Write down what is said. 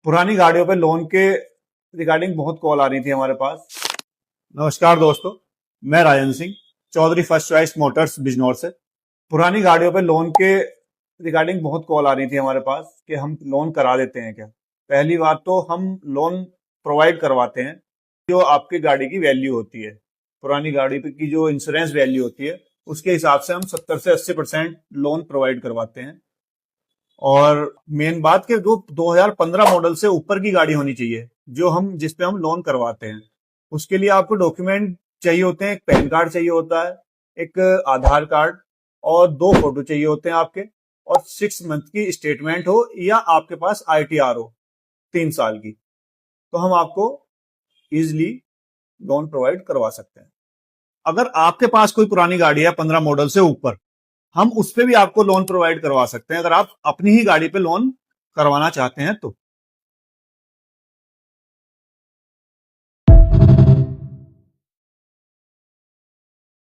पुरानी गाड़ियों पे लोन के रिगार्डिंग बहुत कॉल आ रही थी हमारे पास। नमस्कार दोस्तों, मैं Rajan Singh, Chaudhary first choice motors Bijnor से। पुरानी गाड़ियों पे लोन के रिगार्डिंग बहुत कॉल आ रही थी हमारे पास कि हम लोन करा देते हैं क्या। पहली बात तो हम लोन प्रोवाइड करवाते हैं जो आपकी गाड़ी की वैल्यू होती है, पुरानी गाड़ी की जो इंश्योरेंस वैल्यू होती है उसके हिसाब से हम 70 से 80% लोन प्रोवाइड करवाते हैं। और मेन बात कि जो 2015 मॉडल से ऊपर की गाड़ी होनी चाहिए जो हम जिस पे हम लोन करवाते हैं। उसके लिए आपको डॉक्यूमेंट चाहिए होते हैं, एक पैन कार्ड चाहिए होता है, एक आधार कार्ड और 2 फोटो चाहिए होते हैं आपके, और 6 मंथ की स्टेटमेंट हो या आपके पास ITR हो 3 साल की, तो हम आपको इजिली लोन प्रोवाइड करवा सकते हैं। अगर आपके पास कोई पुरानी गाड़ी है 15 मॉडल से ऊपर, हम उस पे भी आपको लोन प्रोवाइड करवा सकते हैं अगर आप अपनी ही गाड़ी पे लोन करवाना चाहते हैं तो।